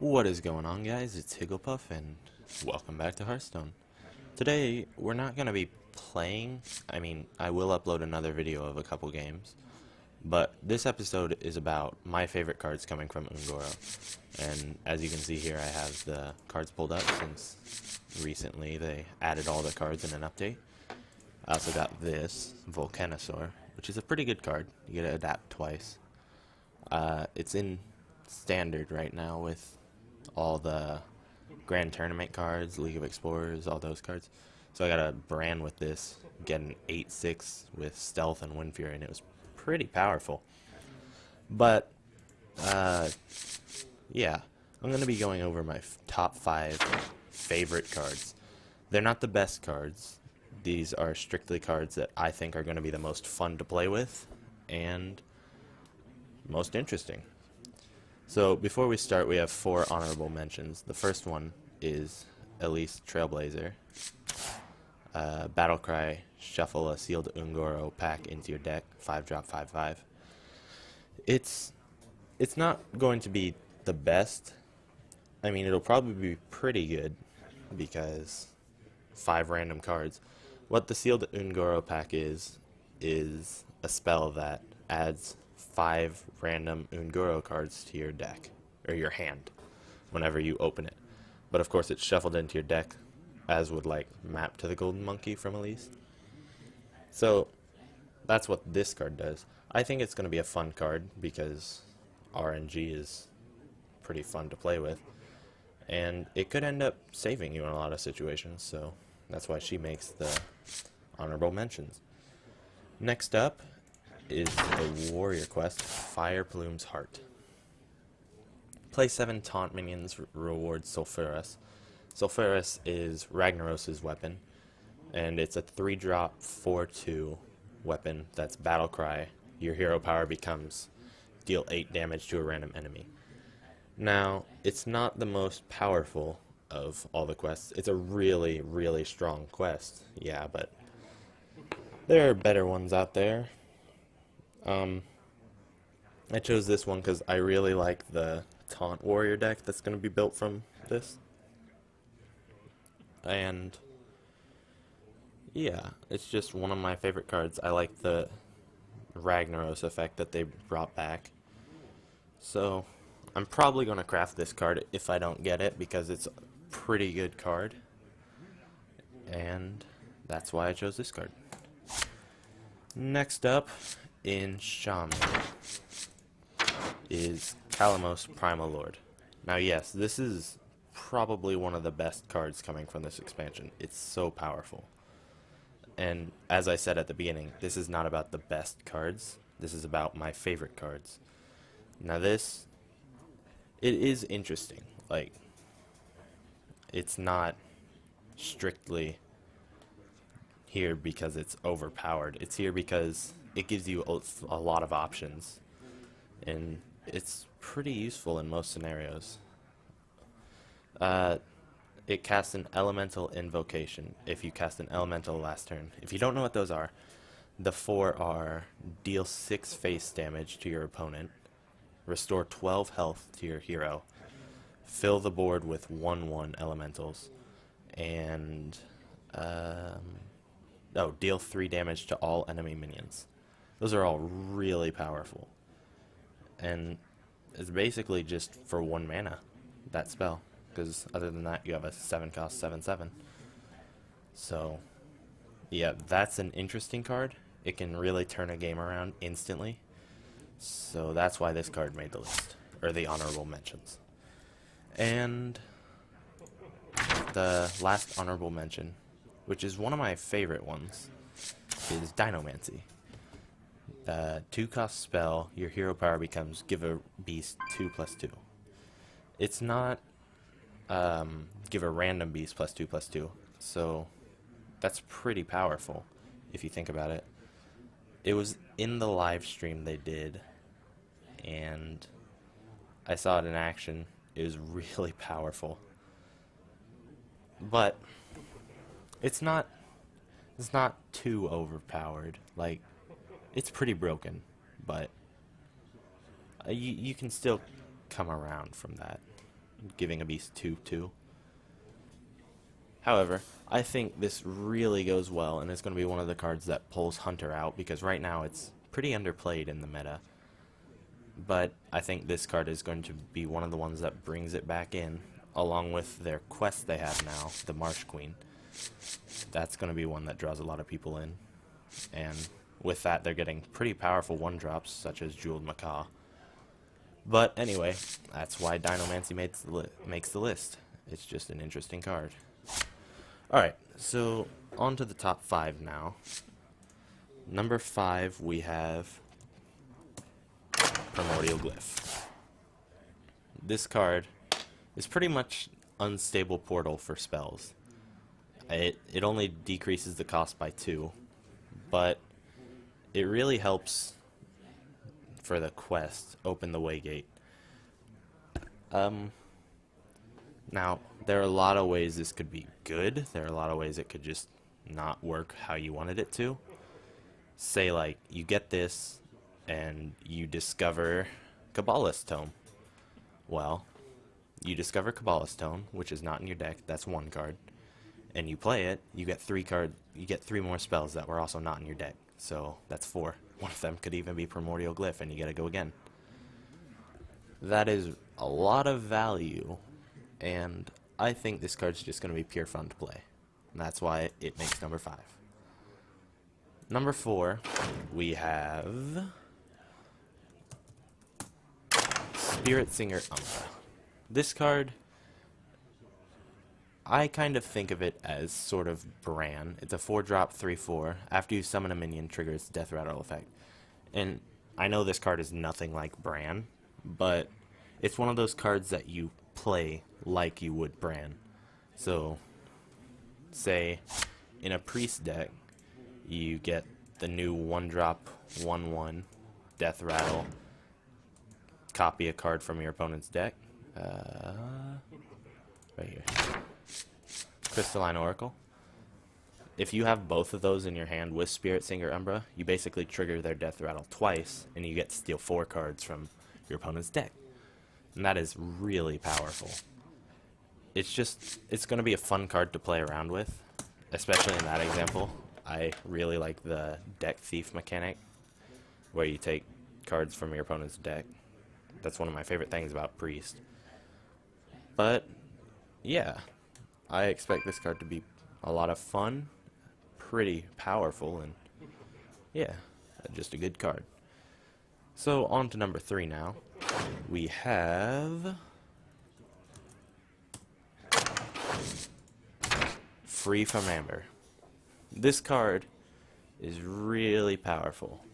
What is going on, guys? It's Higglepuff and welcome back to Hearthstone. Today we're not going to be playing. I will upload another video of a couple games, but this episode is about my favorite cards coming from Ungoro. And as you can see here, I have the cards pulled up since recently they added all the cards in an update. I also got this Volcanosaur, which is a pretty good card. You get to adapt twice. It's in standard right now with all the Grand Tournament cards, League of Explorers, all those cards. So I got a brand with this, get an 8/6 with Stealth and Wind Fury, and it was pretty powerful. But, yeah, I'm going to be going over my top 5 favorite cards. They're not the best cards. These are strictly cards that I think are going to be the most fun to play with and most interesting. So before we start, we have 4 honorable mentions. The first one is Elise Trailblazer. Battlecry, shuffle a sealed Ungoro pack into your deck, 5-drop, 5/5. It's not going to be the best. I mean, it'll probably be pretty good because 5 random cards. What the sealed Ungoro pack is a spell that adds 5 random Ungoro cards to your deck, or your hand, whenever you open it. But of course it's shuffled into your deck, as would like Map to the Golden Monkey from Elise. So that's what this card does. I think it's going to be a fun card because RNG is pretty fun to play with, and it could end up saving you in a lot of situations, so that's why she makes the honorable mentions. Next up is a warrior quest, Fire Plume's Heart. Play 7 taunt minions, reward Sulfuras. Sulfuras is Ragnaros' weapon, and it's a 3-drop 4/2 weapon that's Battlecry. Your hero power becomes deal 8 damage to a random enemy. Now, it's not the most powerful of all the quests. It's a really, really strong quest, yeah, but there are better ones out there. I chose this one because I really like the Taunt Warrior deck that's going to be built from this. And yeah, it's just one of my favorite cards. I like the Ragnaros effect that they brought back. So I'm probably going to craft this card if I don't get it because it's a pretty good card. And that's why I chose this card. Next up in Shaman is Kalamos Primal Lord. Now yes, this is probably one of the best cards coming from this expansion. It's so powerful. And as I said at the beginning, this is not about the best cards. This is about my favorite cards. Now it is interesting. Like, it's not strictly here because it's overpowered. It's here because it gives you a lot of options, and it's pretty useful in most scenarios. It casts an elemental invocation if you cast an elemental last turn. If you don't know what those are, the 4 are deal 6 face damage to your opponent, restore 12 health to your hero, fill the board with 1/1 elementals, and deal 3 damage to all enemy minions. Those are all really powerful. And it's basically just for 1 mana, that spell. Because other than that, you have a 7-cost 7/7. So, yeah, that's an interesting card. It can really turn a game around instantly. So that's why this card made the list, or the honorable mentions. And the last honorable mention, which is one of my favorite ones, is Dinomancy. 2-cost spell, your hero power becomes give a beast 2/2. It's not give a random beast +2/2, so that's pretty powerful if you think about it. It was in the live stream they did, and I saw it in action. It was really powerful, but it's not too overpowered. Like, it's pretty broken, but you can still come around from that. giving a beast 2/2. However, I think this really goes well, and it's going to be one of the cards that pulls Hunter out, because right now it's pretty underplayed in the meta. But I think this card is going to be one of the ones that brings it back in, along with their quest they have now, the Marsh Queen. That's going to be one that draws a lot of people in. And with that, they're getting pretty powerful 1-drops, such as Jeweled Macaw. But anyway, that's why Dinomancy makes the list. It's just an interesting card. Alright, so on to the top 5 now. Number 5, we have Primordial Glyph. This card is pretty much unstable portal for spells. It only decreases the cost by 2, but it really helps for the quest, Open the Waygate. Now, there are a lot of ways this could be good. There are a lot of ways it could just not work how you wanted it to. Say, like, you get this, and you discover Kabbalist Tome. Well, you discover Kabbalist Tome, which is not in your deck. That's 1 card. And you play it, you get 3 more spells that were also not in your deck. So that's 4. One of them could even be Primordial Glyph, and you gotta go again. That is a lot of value, and I think this card's just gonna be pure fun to play. And that's why it makes number 5. Number 4, we have Spirit Singer Umbra. This card, I kind of think of it as sort of Bran. It's a 4-drop 3/4. After you summon a minion, triggers Death Rattle effect. And I know this card is nothing like Bran, but it's one of those cards that you play like you would Bran. So, say, in a Priest deck, you get the new 1-drop 1/1 Death Rattle, copy a card from your opponent's deck. Right here. Crystalline Oracle. If you have both of those in your hand with Spirit Singer Umbra, you basically trigger their Death Rattle twice, and you get to steal 4 cards from your opponent's deck. And that is really powerful. It's going to be a fun card to play around with, especially in that example. I really like the Deck Thief mechanic, where you take cards from your opponent's deck. That's one of my favorite things about Priest. But, yeah, I expect this card to be a lot of fun, pretty powerful, and yeah, just a good card. So on to number 3 now. We have Free from Amber. This card is really powerful.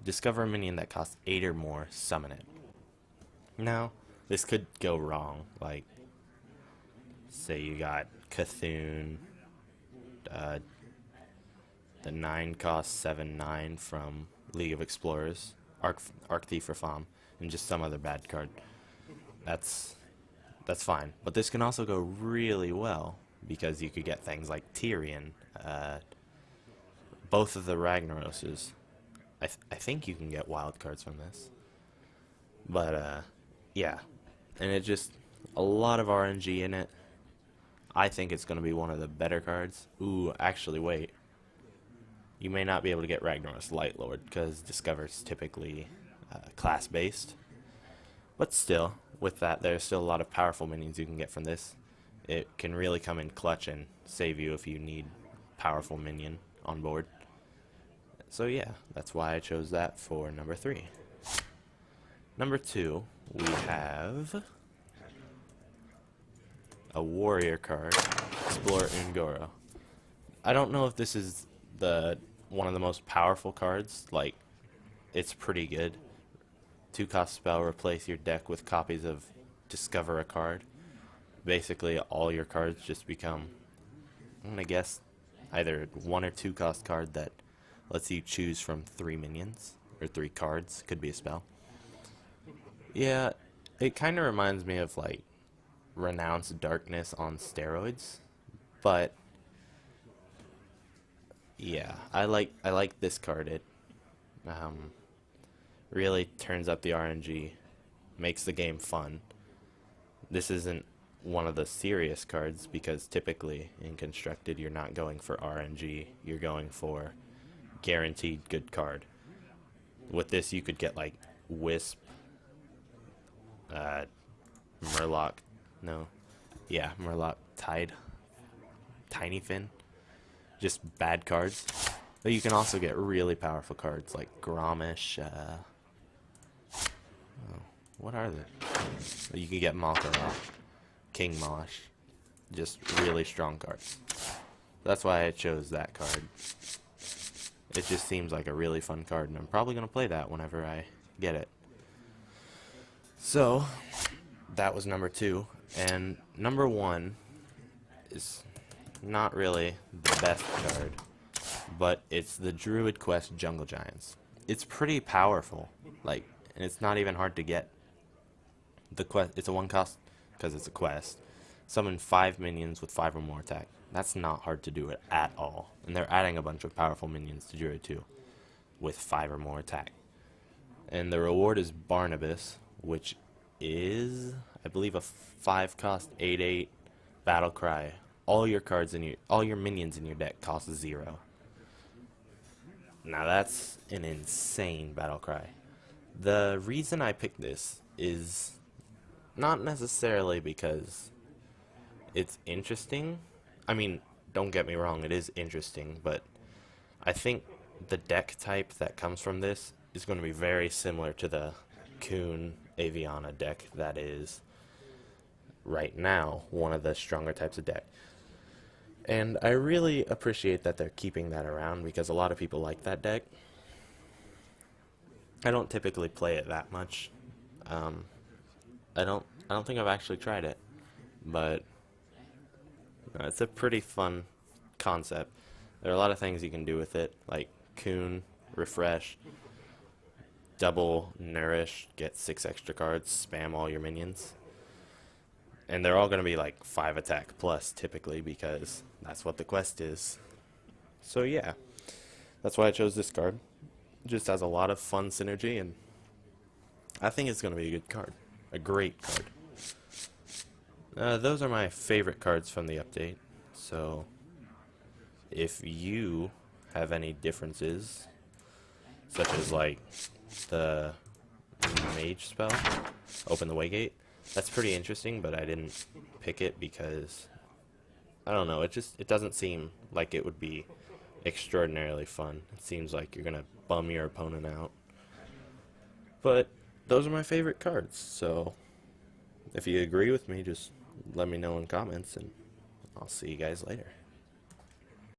Discover a minion that costs 8 or more, summon it. Now, this could go wrong, like, say you got Cthulhu, the 9 cost 7/9 from League of Explorers, Arc Thief or Fom, and just some other bad card. That's fine. But this can also go really well, because you could get things like Tyrion, both of the Ragnaroses. I think you can get wild cards from this. But, yeah. And it just, a lot of RNG in it. I think it's going to be one of the better cards. Ooh, actually, wait. You may not be able to get Ragnaros Lightlord, because Discover's typically class-based. But still, with that, there's still a lot of powerful minions you can get from this. It can really come in clutch and save you if you need powerful minion on board. So yeah, that's why I chose that for number 3. Number 2, we have a warrior card, Explore Ungoro. I don't know if this is one of the most powerful cards. Like, it's pretty good. 2-cost spell, replace your deck with copies of Discover a card. Basically, all your cards just become, I'm gonna guess, either 1 or 2-cost card that lets you choose from 3 minions, or 3 cards, could be a spell. Yeah, it kind of reminds me of, like, Renounce Darkness on steroids, but yeah, I like this card. It really turns up the RNG, makes the game fun. This isn't one of the serious cards because typically in constructed you're not going for RNG, you're going for guaranteed good card. With this you could get like Wisp, uh, Murloc, no, yeah, Murloc Tide, Tiny Fin, just bad cards. But you can also get really powerful cards like Gromish, oh, what are they? You can get Malkarov, King Mosh, just really strong cards. That's why I chose that card. It just seems like a really fun card, and I'm probably going to play that whenever I get it. So, that was number 2. And number 1 is not really the best card, but it's the Druid Quest Jungle Giants. It's pretty powerful, like, and it's not even hard to get. The quest, it's a 1 cost because it's a quest. Summon 5 minions with 5 or more attack. That's not hard to do it at all. And they're adding a bunch of powerful minions to Druid 2 with 5 or more attack. And the reward is Barnabas, which is, I believe, a 5 cost 8/8 battle cry. All your minions in your deck cost 0. Now that's an insane battle cry. The reason I picked this is not necessarily because it's interesting. I mean, don't get me wrong, it is interesting, but I think the deck type that comes from this is going to be very similar to the Kuhn Aviana deck that is right now one of the stronger types of deck. And I really appreciate that they're keeping that around because a lot of people like that deck. I don't typically play it that much. I don't think I've actually tried it, but it's a pretty fun concept. There are a lot of things you can do with it, like Kuhn, Refresh, double Nourish, get 6 extra cards, spam all your minions. And they're all going to be like 5 attack plus typically because that's what the quest is. So yeah, that's why I chose this card. It just has a lot of fun synergy, and I think it's going to be a good card. A great card. Those are my favorite cards from the update. So if you have any differences, such as like the mage spell, Open the Waygate, that's pretty interesting, but I didn't pick it because I don't know, it doesn't seem like it would be extraordinarily fun. It seems like you're gonna bum your opponent out. But those are my favorite cards, so if you agree with me, just let me know in comments, and I'll see you guys later.